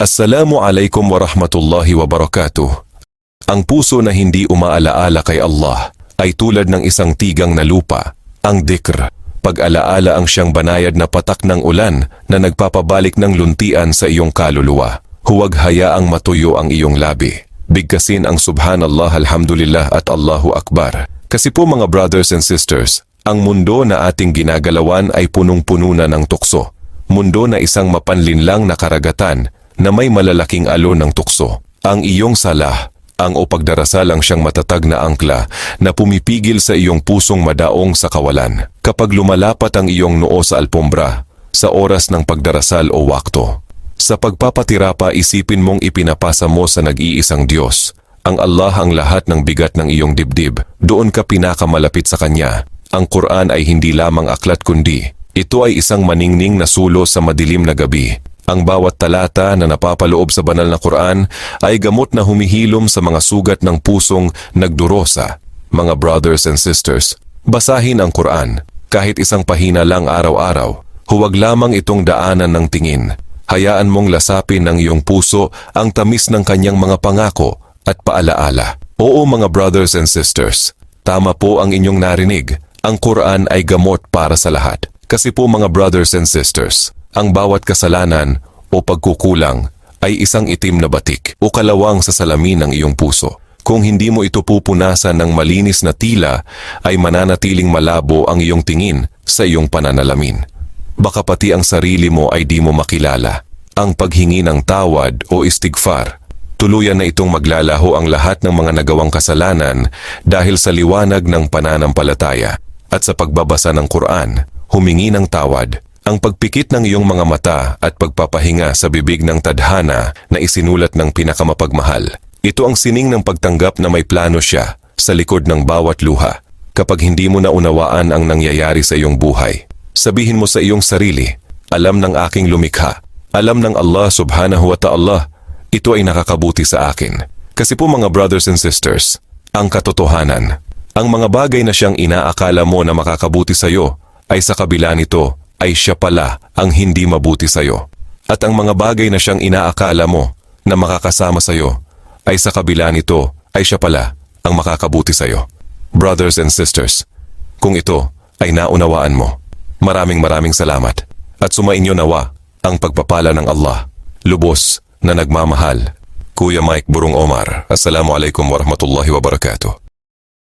Assalamualaikum warahmatullahi wabarakatuh. Ang puso na hindi umaalaala kay Allah ay tulad ng isang tigang na lupa, ang dhikr. Pag-alaala ang siyang banayad na patak ng ulan na nagpapabalik ng luntian sa iyong kaluluwa. Huwag hayaang matuyo ang iyong labi. Bigkasin ang subhanallah, alhamdulillah at Allahu Akbar. Kasi po mga brothers and sisters, ang mundo na ating ginagalawan ay punong-puno na ng tukso. Mundo na isang mapanlinlang na karagatan na may malalaking alon ng tukso. Ang iyong salah, ang o pagdarasal ang siyang matatag na angkla na pumipigil sa iyong pusong madaong sa kawalan. Kapag lumalapat ang iyong noo sa alpombra, sa oras ng pagdarasal o wakto. Sa pagpapatira pa, isipin mong ipinapasa mo sa nag-iisang Diyos. Ang Allah ang lahat ng bigat ng iyong dibdib. Doon ka pinakamalapit sa Kanya. Ang Quran ay hindi lamang aklat kundi ito ay isang maningning na sulo sa madilim na gabi. Ang bawat talata na napapaloob sa banal na Quran ay gamot na humihilom sa mga sugat ng pusong nagdurosa. Mga brothers and sisters, basahin ang Quran kahit isang pahina lang araw-araw. Huwag lamang itong daanan ng tingin. Hayaan mong lasapin ng iyong puso ang tamis ng kanyang mga pangako at paalaala. Oo mga brothers and sisters, tama po ang inyong narinig. Ang Quran ay gamot para sa lahat. Kasi po mga brothers and sisters, ang bawat kasalanan o pagkukulang ay isang itim na batik o kalawang sa salamin ng iyong puso. Kung hindi mo ito pupunasan ng malinis na tila, ay mananatiling malabo ang iyong tingin sa iyong pananalamin. Baka pati ang sarili mo ay di mo makilala. Ang paghingi ng tawad o istighfar, tuluyan na itong maglalaho ang lahat ng mga nagawang kasalanan dahil sa liwanag ng pananampalataya. At sa pagbabasa ng Quran, humingi ng tawad, ang pagpikit ng iyong mga mata at pagpapahinga sa bibig ng tadhana na isinulat ng pinakamapagmahal. Ito ang sining ng pagtanggap na may plano siya sa likod ng bawat luha. Kapag hindi mo naunawaan ang nangyayari sa iyong buhay, sabihin mo sa iyong sarili, alam ng aking lumikha, alam ng Allah subhanahu wa ta'ala, ito ay nakakabuti sa akin. Kasi po mga brothers and sisters, ang katotohanan, ang mga bagay na siyang inaakala mo na makakabuti sa iyo, ay sa kabila nito ay siya pala ang hindi mabuti sa iyo. At ang mga bagay na siyang inaakala mo na makakasama sa iyo, ay sa kabila nito ay siya pala ang makakabuti sa iyo. Brothers and sisters, kung ito ay naunawaan mo, maraming salamat at sumainyo nawa ang pagpapala ng Allah, lubos na nagmamahal. Kuya Mike Burong Omar, Assalamualaikum warahmatullahi wabarakatuh.